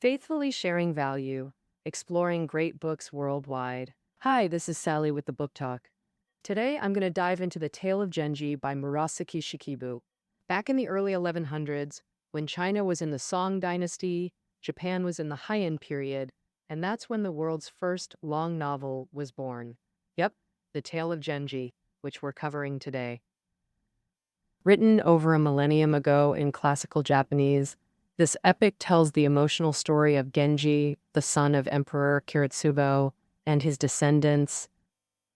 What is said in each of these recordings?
Faithfully sharing value, exploring great books worldwide. Hi, this is Sally with the Book Talk. Today I'm going to dive into The Tale of Genji by Murasaki Shikibu. Back in the early 1100s, when China was in the Song dynasty, Japan was in the Heian period, and that's when the world's first long novel was born. Yep, The Tale of Genji, which we're covering today. Written over a millennium ago in classical Japanese, this epic tells the emotional story of Genji, the son of Emperor Kiritsubo, and his descendants.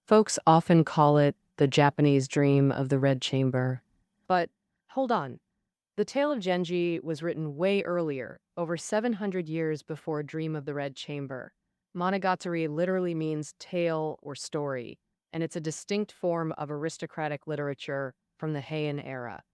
Folks often call it the Japanese dream of the Red Chamber. But hold on. The Tale of Genji was written way earlier, over 700 years before Dream of the Red Chamber. Monogatari literally means tale or story, and it's a distinct form of aristocratic literature from the Heian era.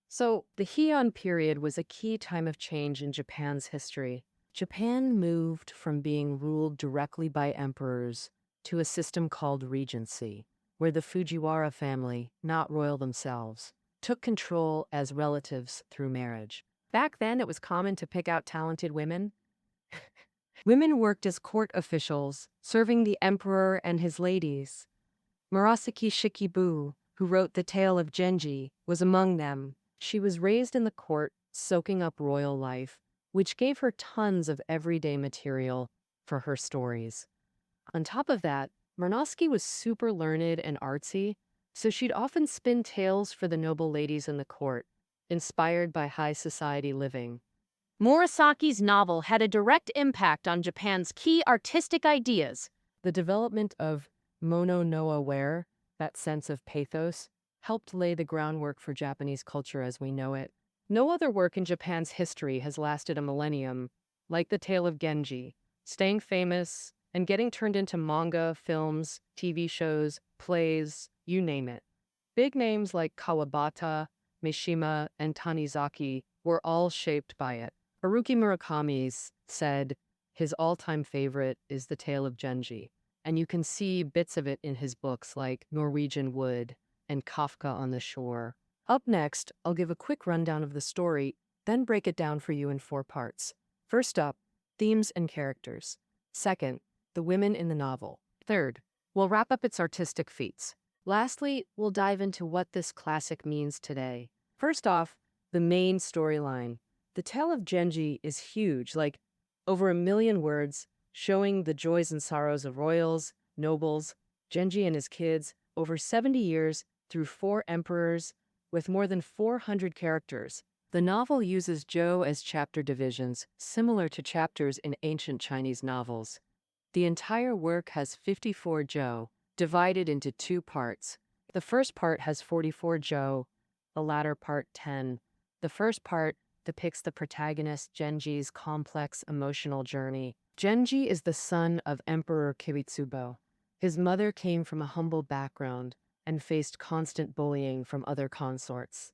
So the Heian period was a key time of change in Japan's history. Japan moved from being ruled directly by emperors to a system called regency, where the Fujiwara family, not royal themselves, took control as relatives through marriage. Back then, it was common to pick out talented women. Women worked as court officials, serving the emperor and his ladies. Murasaki Shikibu, who wrote The Tale of Genji, was among them. She was raised in the court, soaking up royal life, which gave her tons of everyday material for her stories. On top of that, Murasaki was super learned and artsy, so she'd often spin tales for the noble ladies in the court, inspired by high society living. Murasaki's novel had a direct impact on Japan's key artistic ideas. The development of mono no aware, that sense of pathos, helped lay the groundwork for Japanese culture as we know it. No other work in Japan's history has lasted a millennium, like The Tale of Genji, staying famous and getting turned into manga, films, TV shows, plays, you name it. Big names like Kawabata, Mishima, and Tanizaki were all shaped by it. Haruki Murakami said his all-time favorite is The Tale of Genji, and you can see bits of it in his books like Norwegian Wood and Kafka on the Shore. Up next, I'll give a quick rundown of the story, then break it down for you in 4 parts. First up, themes and characters. Second, the women in the novel. Third, we'll wrap up its artistic feats. Lastly, we'll dive into what this classic means today. First off, the main storyline. The Tale of Genji is huge, like over 1 million words, showing the joys and sorrows of royals, nobles, Genji and his kids, over 70 years, through 4 emperors, with more than 400 characters. The novel uses jo as chapter divisions, similar to chapters in ancient Chinese novels. The entire work has 54 jo, divided into 2 parts. The first part has 44 jo, the latter part 10. The first part depicts the protagonist Genji's complex emotional journey. Genji is the son of Emperor Kiritsubo. His mother came from a humble background and faced constant bullying from other consorts.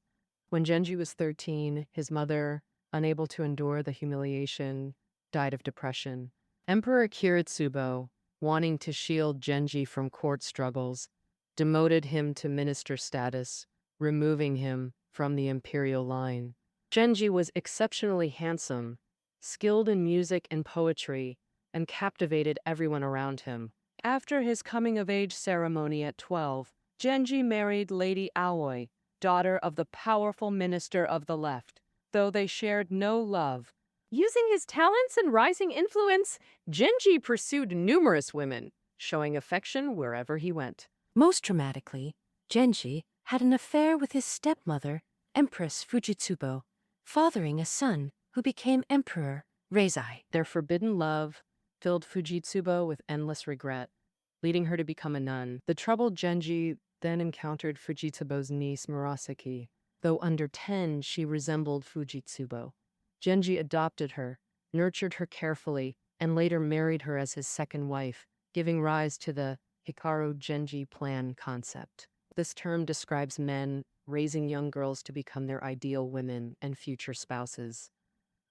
When Genji was 13, his mother, unable to endure the humiliation, died of depression. Emperor Kiritsubo, wanting to shield Genji from court struggles, demoted him to minister status, removing him from the imperial line. Genji was exceptionally handsome, skilled in music and poetry, and captivated everyone around him. After his coming-of-age ceremony at 12, Genji married Lady Aoi, daughter of the powerful minister of the left, though they shared no love. Using his talents and rising influence, Genji pursued numerous women, showing affection wherever he went. Most dramatically, Genji had an affair with his stepmother, Empress Fujitsubo, fathering a son who became Emperor Reizei. Their forbidden love filled Fujitsubo with endless regret, leading her to become a nun. The troubled Genji then encountered Fujitsubo's niece Murasaki. Though under 10, she resembled Fujitsubo. Genji adopted her, nurtured her carefully, and later married her as his second wife, giving rise to the Hikaru Genji plan concept. This term describes men raising young girls to become their ideal women and future spouses.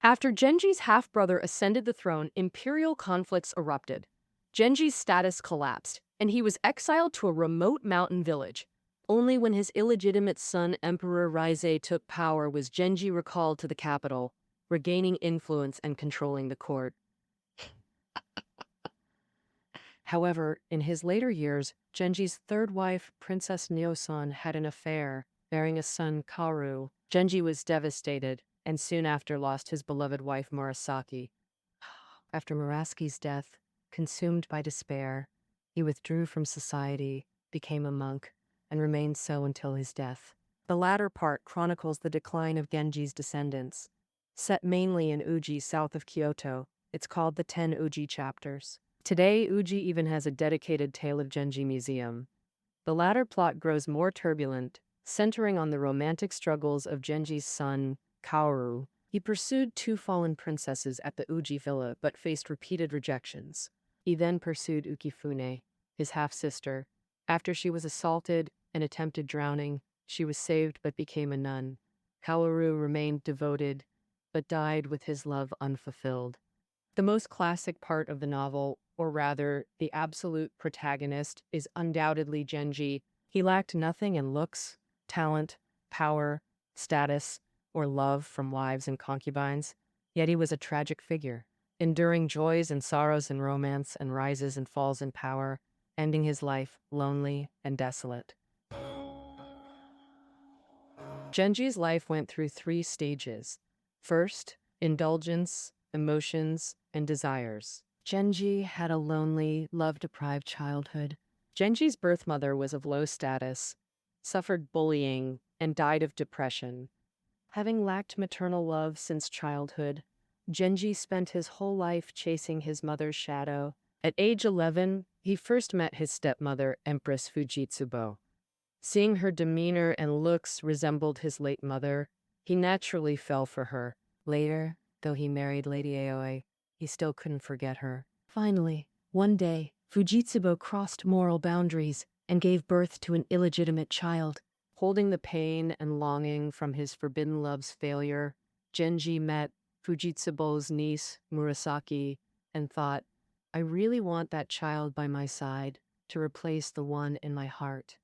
After Genji's half-brother ascended the throne, imperial conflicts erupted. Genji's status collapsed, and he was exiled to a remote mountain village. Only when his illegitimate son, Emperor Reizei, took power was Genji recalled to the capital, regaining influence and controlling the court. However, in his later years, Genji's third wife, Princess Nyosan, had an affair, bearing a son, Kaoru. Genji was devastated, and soon after lost his beloved wife, Murasaki. After Murasaki's death, consumed by despair, he withdrew from society, became a monk, and remained so until his death. The latter part chronicles the decline of Genji's descendants. Set mainly in Uji, south of Kyoto, it's called the 10 Uji chapters. Today, Uji even has a dedicated Tale of Genji museum. The latter plot grows more turbulent, centering on the romantic struggles of Genji's son, Kaoru. He pursued two fallen princesses at the Uji villa but faced repeated rejections. He then pursued Ukifune, his half-sister. After she was assaulted and attempted drowning, she was saved but became a nun. Kaoru remained devoted, but died with his love unfulfilled. The most classic part of the novel, or rather, the absolute protagonist, is undoubtedly Genji. He lacked nothing in looks, talent, power, status, or love from wives and concubines, yet he was a tragic figure, enduring joys and sorrows in romance and rises and falls in power, ending his life lonely and desolate. Genji's life went through three stages. First, indulgence, emotions, and desires. Genji had a lonely, love-deprived childhood. Genji's birth mother was of low status, suffered bullying, and died of depression. Having lacked maternal love since childhood, Genji spent his whole life chasing his mother's shadow. At age 11, he first met his stepmother, Empress Fujitsubo. Seeing her demeanor and looks resembled his late mother, he naturally fell for her. Later, though he married Lady Aoi, he still couldn't forget her. Finally, one day, Fujitsubo crossed moral boundaries and gave birth to an illegitimate child. Holding the pain and longing from his forbidden love's failure, Genji met Fujitsubo's niece, Murasaki, and thought, I really want that child by my side to replace the one in my heart.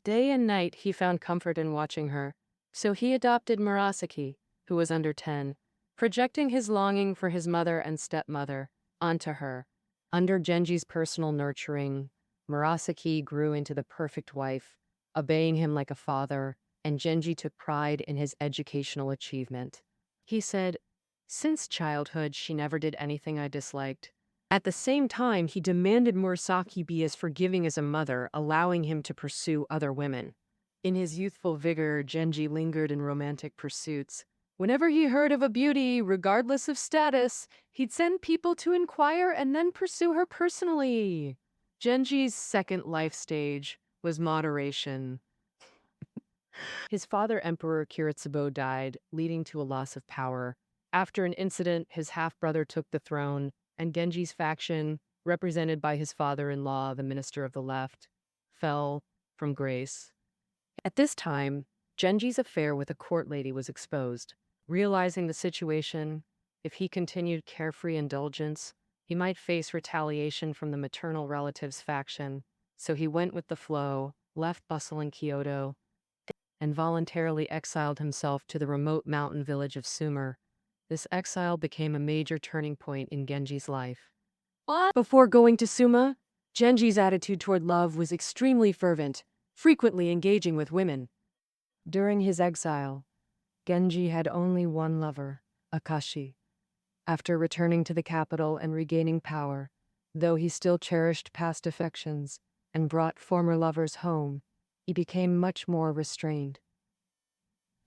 Day and night he found comfort in watching her, so he adopted Murasaki, who was under 10, projecting his longing for his mother and stepmother onto her. Under Genji's personal nurturing, Murasaki grew into the perfect wife, obeying him like a father, and Genji took pride in his educational achievement. He said, since childhood, she never did anything I disliked. At the same time, he demanded Murasaki be as forgiving as a mother, allowing him to pursue other women. In his youthful vigor, Genji lingered in romantic pursuits. Whenever he heard of a beauty, regardless of status, he'd send people to inquire and then pursue her personally. Genji's second life stage was moderation. His father, Emperor Kiritsubo, died, leading to a loss of power. After an incident, his half-brother took the throne, and Genji's faction, represented by his father-in-law, the Minister of the Left, fell from grace. At this time, Genji's affair with a court lady was exposed. Realizing the situation, if he continued carefree indulgence, he might face retaliation from the maternal relatives' faction, so he went with the flow, left bustling Kyoto, and voluntarily exiled himself to the remote mountain village of Sumer. This exile became a major turning point in Genji's life. Before going to Suma, Genji's attitude toward love was extremely fervent, frequently engaging with women. During his exile, Genji had only one lover, Akashi. After returning to the capital and regaining power, though he still cherished past affections and brought former lovers home, he became much more restrained.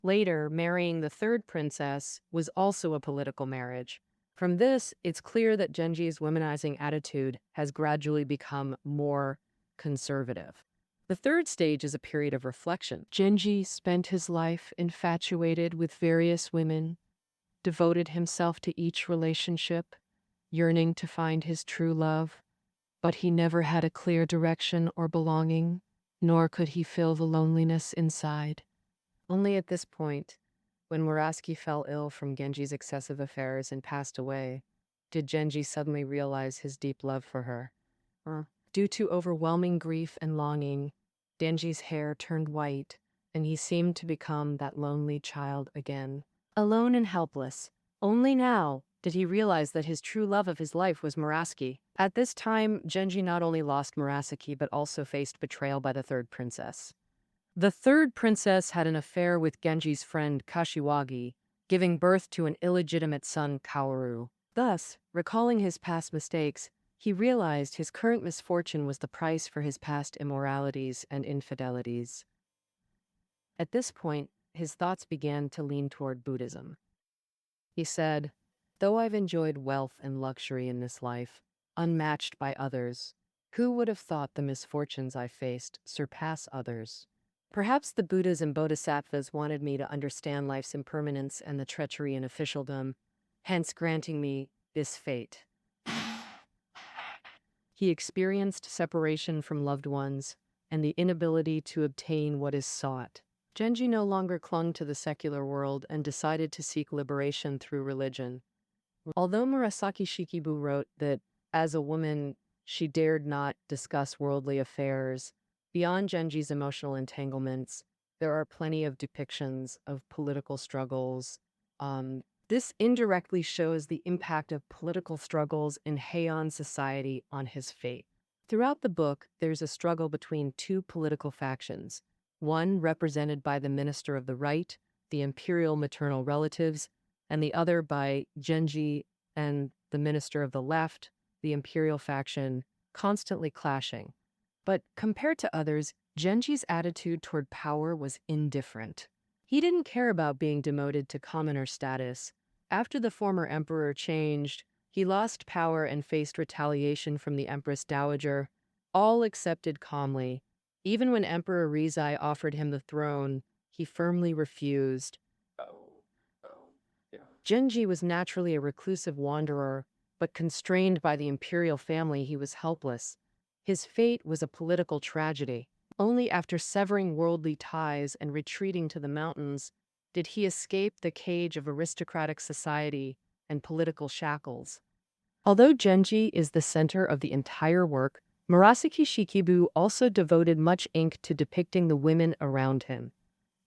Later, marrying the third princess was also a political marriage. From this, it's clear that Genji's womanizing attitude has gradually become more conservative. The third stage is a period of reflection. Genji spent his life infatuated with various women, devoted himself to each relationship, yearning to find his true love, but he never had a clear direction or belonging, nor could he feel the loneliness inside. Only at this point, when Murasaki fell ill from Genji's excessive affairs and passed away, did Genji suddenly realize his deep love for her. Due to overwhelming grief and longing, Genji's hair turned white, and he seemed to become that lonely child again. Alone and helpless, Only now did he realize that his true love of his life was Murasaki. At this time, Genji not only lost Murasaki but also faced betrayal by the third princess. The third princess had an affair with Genji's friend Kashiwagi, giving birth to an illegitimate son, Kaoru. Thus, recalling his past mistakes, he realized his current misfortune was the price for his past immoralities and infidelities. At this point, his thoughts began to lean toward Buddhism. He said, "Though I've enjoyed wealth and luxury in this life, unmatched by others, who would have thought the misfortunes I faced surpass others? Perhaps the Buddhas and Bodhisattvas wanted me to understand life's impermanence and the treachery in officialdom, hence granting me this fate." He experienced separation from loved ones and the inability to obtain what is sought. Genji no longer clung to the secular world and decided to seek liberation through religion. Although Murasaki Shikibu wrote that, as a woman, she dared not discuss worldly affairs, beyond Genji's emotional entanglements, there are plenty of depictions of political struggles. This indirectly shows the impact of political struggles in Heian society on his fate. Throughout the book, there's a struggle between two political factions, one represented by the Minister of the Right, the imperial maternal relatives, and the other by Genji and the Minister of the Left, the imperial faction, constantly clashing. But compared to others, Genji's attitude toward power was indifferent. He didn't care about being demoted to commoner status. After the former emperor changed, he lost power and faced retaliation from the Empress Dowager, all accepted calmly. Even when Emperor Rizai offered him the throne, he firmly refused. Genji was naturally a reclusive wanderer, but constrained by the imperial family, he was helpless. His fate was a political tragedy. Only after severing worldly ties and retreating to the mountains did he escape the cage of aristocratic society and political shackles. Although Genji is the center of the entire work, Murasaki Shikibu also devoted much ink to depicting the women around him.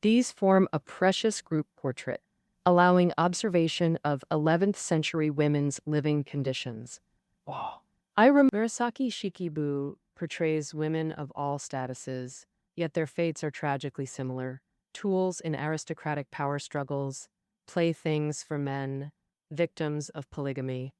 These form a precious group portrait, allowing observation of 11th century women's living conditions. Wow. Murasaki Shikibu portrays women of all statuses, yet their fates are tragically similar. Tools in aristocratic power struggles, playthings for men, victims of polygamy.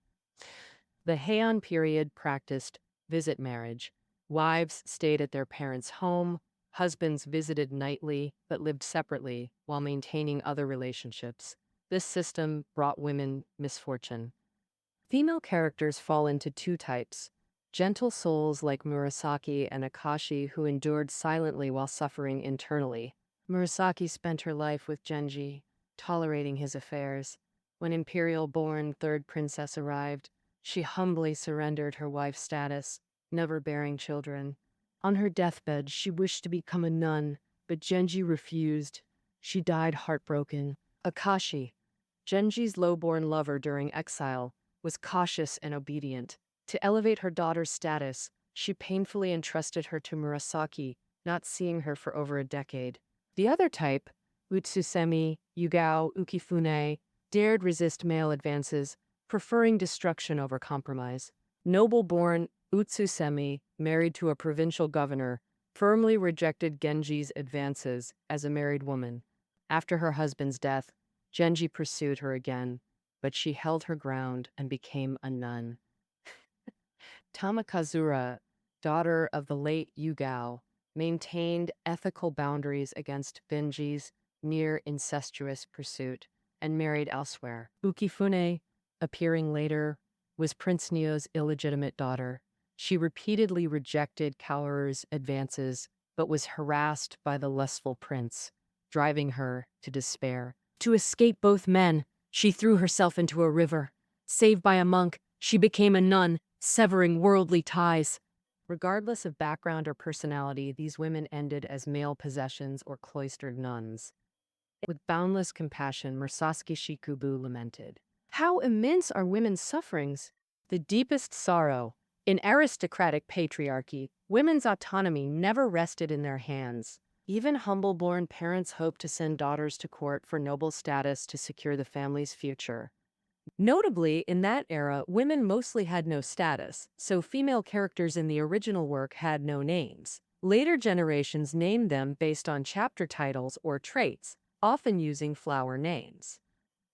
The Heian period practiced visit marriage. Wives stayed at their parents' home, husbands visited nightly but lived separately while maintaining other relationships. This system brought women misfortune. Female characters fall into two types: gentle souls like Murasaki and Akashi who endured silently while suffering internally. Murasaki spent her life with Genji, tolerating his affairs. When imperial-born third princess arrived, she humbly surrendered her wife's status, never bearing children. On her deathbed, she wished to become a nun, but Genji refused. She died heartbroken. Akashi, Genji's low-born lover during exile, was cautious and obedient. To elevate her daughter's status, she painfully entrusted her to Murasaki, not seeing her for over a decade. The other type, Utsusemi, Yugao, Ukifune, dared resist male advances, preferring destruction over compromise. Noble-born Utsusemi, married to a provincial governor, firmly rejected Genji's advances as a married woman. After her husband's death, Genji pursued her again, but she held her ground and became a nun. Tamakazura, daughter of the late Yugao, maintained ethical boundaries against Genji's near incestuous pursuit and married elsewhere. Ukifune, appearing later, was Prince Neo's illegitimate daughter. She repeatedly rejected Kaoru's advances, but was harassed by the lustful prince, driving her to despair. To escape both men, she threw herself into a river. Saved by a monk, she became a nun, severing worldly ties. Regardless of background or personality, these women ended as male possessions or cloistered nuns. With boundless compassion, Murasaki Shikibu lamented, "How immense are women's sufferings! The deepest sorrow. In aristocratic patriarchy, women's autonomy never rested in their hands. Even humble-born parents hoped to send daughters to court for noble status to secure the family's future. Notably, in that era, women mostly had no status, so female characters in the original work had no names. Later generations named them based on chapter titles or traits, often using flower names.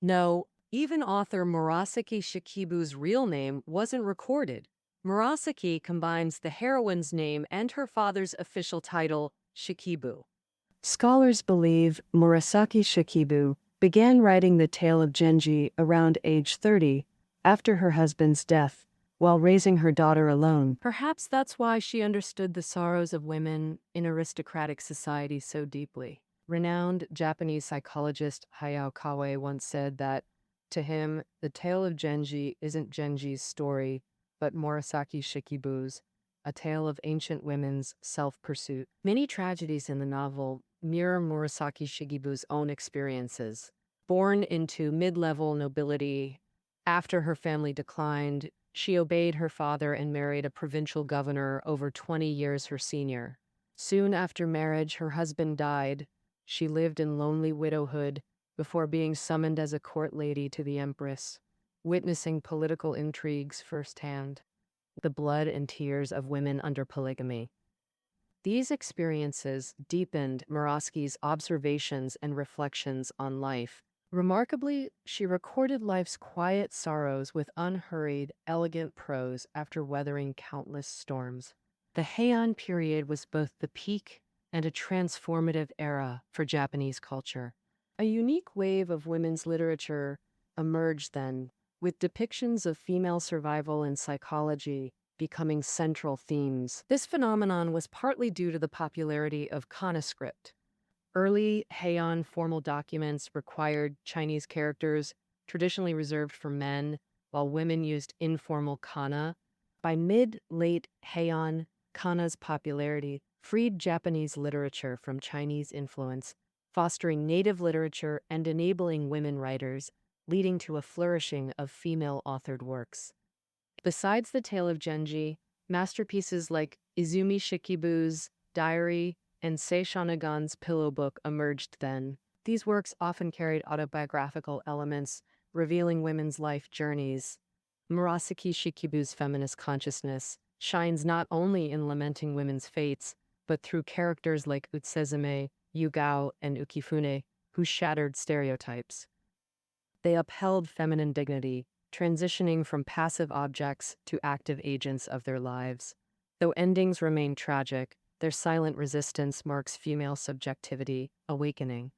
No, even author Murasaki Shikibu's real name wasn't recorded. Murasaki combines the heroine's name and her father's official title, Shikibu. Scholars believe Murasaki Shikibu began writing the Tale of Genji around age 30, after her husband's death, while raising her daughter alone. Perhaps that's why she understood the sorrows of women in aristocratic society so deeply. Renowned Japanese psychologist Hayao Kawe once said that, to him, the Tale of Genji isn't Genji's story, but Murasaki Shikibu's, a tale of ancient women's self-pursuit. Many tragedies in the novel mirror Murasaki Shikibu's own experiences. Born into mid-level nobility, after her family declined, she obeyed her father and married a provincial governor over 20 years her senior. Soon after marriage, her husband died. She lived in lonely widowhood before being summoned as a court lady to the empress, witnessing political intrigues firsthand, the blood and tears of women under polygamy. These experiences deepened Murasaki's observations and reflections on life. Remarkably, she recorded life's quiet sorrows with unhurried, elegant prose after weathering countless storms. The Heian period was both the peak and a transformative era for Japanese culture. A unique wave of women's literature emerged then, with depictions of female survival and psychology becoming central themes. This phenomenon was partly due to the popularity of kana script. Early Heian formal documents required Chinese characters, traditionally reserved for men, while women used informal kana. By mid-late Heian, kana's popularity freed Japanese literature from Chinese influence, fostering native literature and enabling women writers, leading to a flourishing of female-authored works. Besides the Tale of Genji, masterpieces like Izumi Shikibu's Diary and Seishanagon's Pillow Book emerged then. These works often carried autobiographical elements, revealing women's life journeys. Murasaki Shikibu's feminist consciousness shines not only in lamenting women's fates, but through characters like Utsuzume, Yugao, and Ukifune, who shattered stereotypes. They upheld feminine dignity, transitioning from passive objects to active agents of their lives. Though endings remain tragic, their silent resistance marks female subjectivity awakening.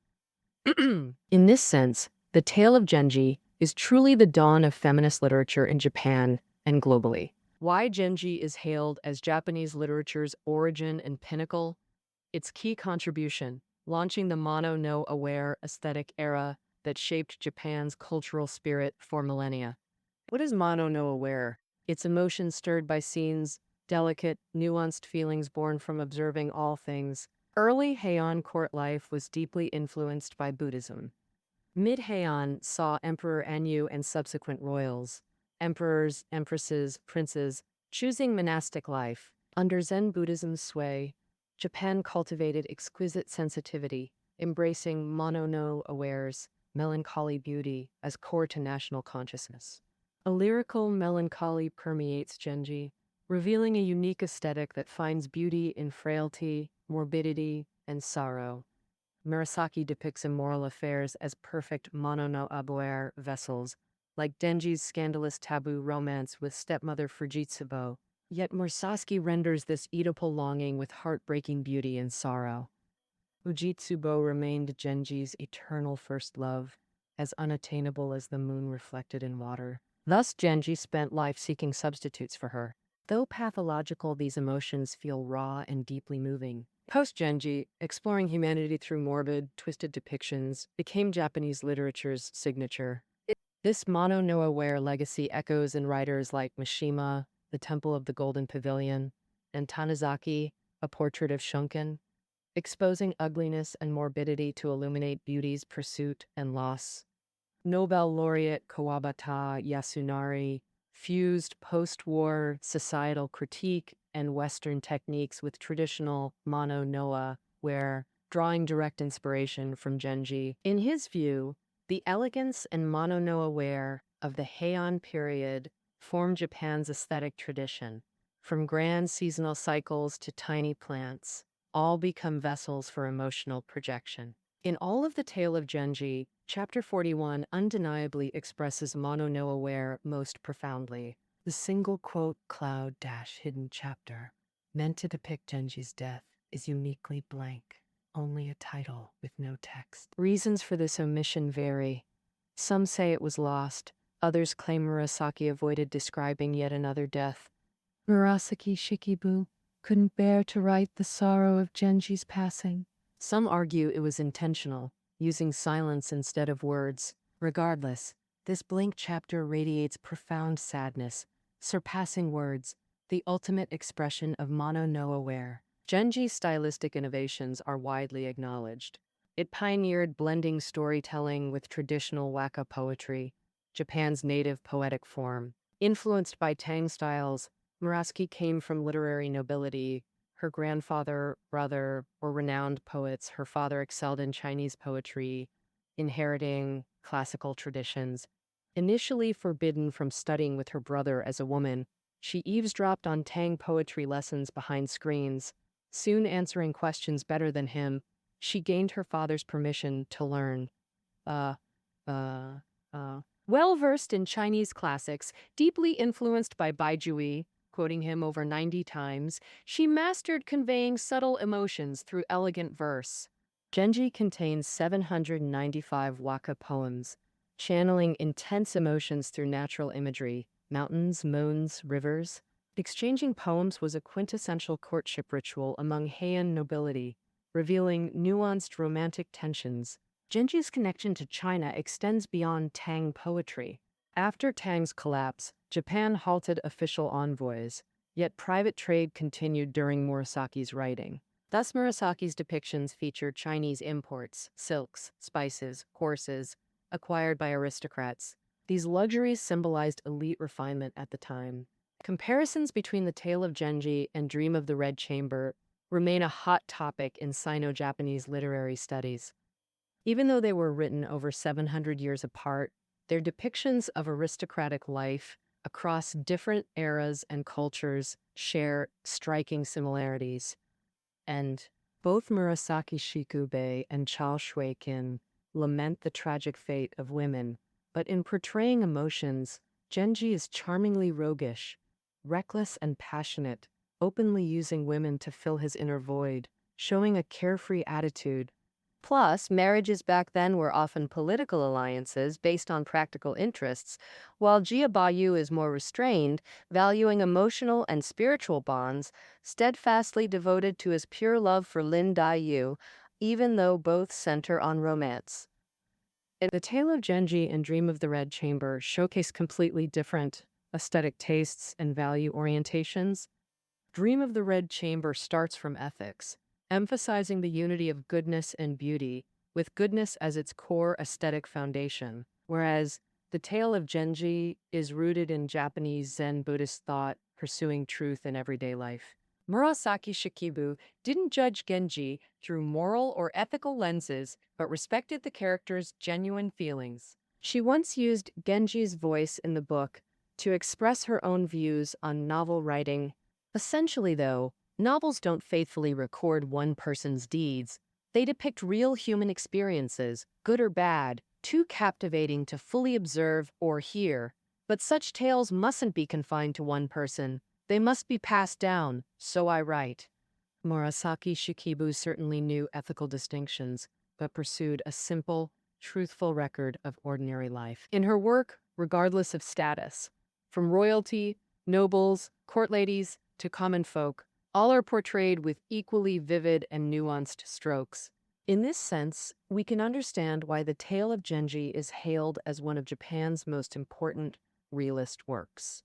In this sense, the Tale of Genji is truly the dawn of feminist literature in Japan and globally. Why Genji is hailed as Japanese literature's origin and pinnacle? Its key contribution, launching the mono-no-aware aesthetic era that shaped Japan's cultural spirit for millennia. What is mono-no-aware? It's emotion stirred by scenes, delicate, nuanced feelings born from observing all things. Early Heian court life was deeply influenced by Buddhism. Mid-Heian saw Emperor Enyu and subsequent royals, emperors, empresses, princes, choosing monastic life. Under Zen Buddhism's sway, Japan cultivated exquisite sensitivity, embracing mono-no-aware's melancholy beauty as core to national consciousness. A lyrical melancholy permeates Genji, revealing a unique aesthetic that finds beauty in frailty, morbidity, and sorrow. Murasaki depicts immoral affairs as perfect mono-no-aware vessels, like Denji's scandalous taboo romance with stepmother Fujitsubo. Yet Murasaki renders this Oedipal longing with heartbreaking beauty and sorrow. Fujitsubo remained Genji's eternal first love, as unattainable as the moon reflected in water. Thus, Genji spent life seeking substitutes for her. Though pathological, these emotions feel raw and deeply moving. Post-Genji, exploring humanity through morbid, twisted depictions, became Japanese literature's signature. This mono-no-aware legacy echoes in writers like Mishima, The Temple of the Golden Pavilion, and Tanizaki, A Portrait of Shunkin, exposing ugliness and morbidity to illuminate beauty's pursuit and loss. Nobel laureate Kawabata Yasunari fused post-war societal critique and Western techniques with traditional mono-noa, where drawing direct inspiration from Genji. In his view, the elegance and mono-no-aware of the Heian period form Japan's aesthetic tradition. From grand seasonal cycles to tiny plants, all become vessels for emotional projection. In all of the Tale of Genji, Chapter 41 undeniably expresses Mono no Aware most profoundly. The single quote cloud-hidden chapter, meant to depict Genji's death, is uniquely blank, only a title with no text. Reasons for this omission vary. Some say it was lost, others claim Murasaki avoided describing yet another death. Murasaki Shikibu couldn't bear to write the sorrow of Genji's passing. Some argue it was intentional, using silence instead of words. Regardless, this blank chapter radiates profound sadness, surpassing words, the ultimate expression of Mono no Aware. Genji's stylistic innovations are widely acknowledged. It pioneered blending storytelling with traditional waka poetry, Japan's native poetic form. Influenced by Tang styles, Murasaki came from literary nobility. Her grandfather, brother were renowned poets. Her father excelled in Chinese poetry, inheriting classical traditions. Initially forbidden from studying with her brother as a woman, she eavesdropped on Tang poetry lessons behind screens. Soon answering questions better than him, she gained her father's permission to learn. Well-versed in Chinese classics, deeply influenced by Baizhui, quoting him over 90 times, she mastered conveying subtle emotions through elegant verse. Genji contains 795 waka poems, channeling intense emotions through natural imagery, mountains, moons, rivers. Exchanging poems was a quintessential courtship ritual among Heian nobility, revealing nuanced romantic tensions. Genji's connection to China extends beyond Tang poetry. After Tang's collapse, Japan halted official envoys, yet private trade continued during Murasaki's writing. Thus, Murasaki's depictions feature Chinese imports, silks, spices, horses, acquired by aristocrats. These luxuries symbolized elite refinement at the time. Comparisons between the Tale of Genji and Dream of the Red Chamber remain a hot topic in Sino-Japanese literary studies. Even though they were written over 700 years apart, their depictions of aristocratic life across different eras and cultures share striking similarities. And both Murasaki Shikibu and Chao Shui-kin lament the tragic fate of women, but in portraying emotions, Genji is charmingly roguish, reckless and passionate, openly using women to fill his inner void, showing a carefree attitude. Plus, marriages back then were often political alliances based on practical interests, while Jia Bayu is more restrained, valuing emotional and spiritual bonds, steadfastly devoted to his pure love for Lin Dai-yu, even though both center on romance. In The Tale of Genji and Dream of the Red Chamber showcase completely different aesthetic tastes and value orientations. Dream of the Red Chamber starts from ethics, emphasizing the unity of goodness and beauty, with goodness as its core aesthetic foundation, whereas The Tale of Genji is rooted in Japanese Zen Buddhist thought, pursuing truth in everyday life. Murasaki Shikibu didn't judge Genji through moral or ethical lenses, but respected the character's genuine feelings. She once used Genji's voice in the book to express her own views on novel writing. Essentially, though, novels don't faithfully record one person's deeds. They depict real human experiences, good or bad, too captivating to fully observe or hear. But such tales mustn't be confined to one person. They must be passed down, so I write. Murasaki Shikibu certainly knew ethical distinctions, but pursued a simple, truthful record of ordinary life. In her work, regardless of status, from royalty, nobles, court ladies, to common folk, all are portrayed with equally vivid and nuanced strokes. In this sense, we can understand why the Tale of Genji is hailed as one of Japan's most important realist works.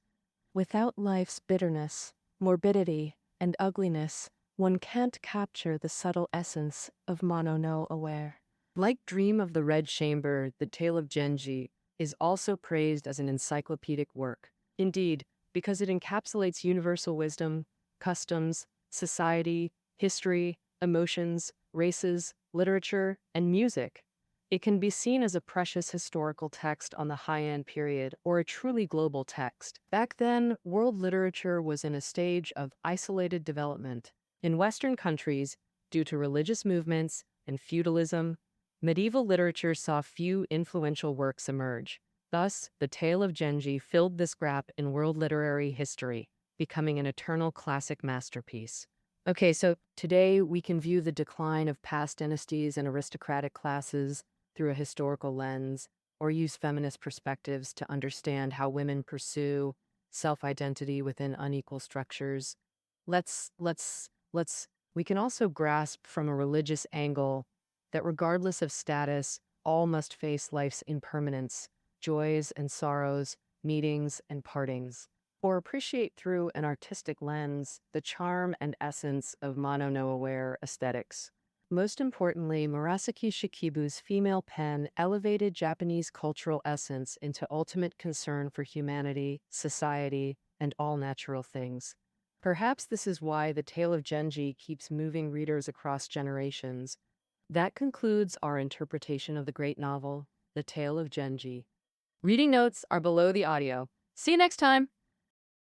Without life's bitterness, morbidity, and ugliness, one can't capture the subtle essence of Mono no Aware. Like Dream of the Red Chamber, the Tale of Genji is also praised as an encyclopedic work. Indeed, because it encapsulates universal wisdom, customs, society, history, emotions, races, literature, and music. It can be seen as a precious historical text on the Heian period or a truly global text. Back then, world literature was in a stage of isolated development. In Western countries, due to religious movements and feudalism, medieval literature saw few influential works emerge. Thus, the Tale of Genji filled this gap in world literary history, becoming an eternal classic masterpiece. Okay, so today we can view the decline of past dynasties and aristocratic classes through a historical lens, or use feminist perspectives to understand how women pursue self-identity within unequal structures. Let's we can also grasp from a religious angle that regardless of status, all must face life's impermanence, joys and sorrows, meetings and partings, or appreciate through an artistic lens the charm and essence of mono-no-aware aesthetics. Most importantly, Murasaki Shikibu's female pen elevated Japanese cultural essence into ultimate concern for humanity, society, and all natural things. Perhaps this is why the Tale of Genji keeps moving readers across generations. That concludes our interpretation of the great novel, The Tale of Genji. Reading notes are below the audio. See you next time!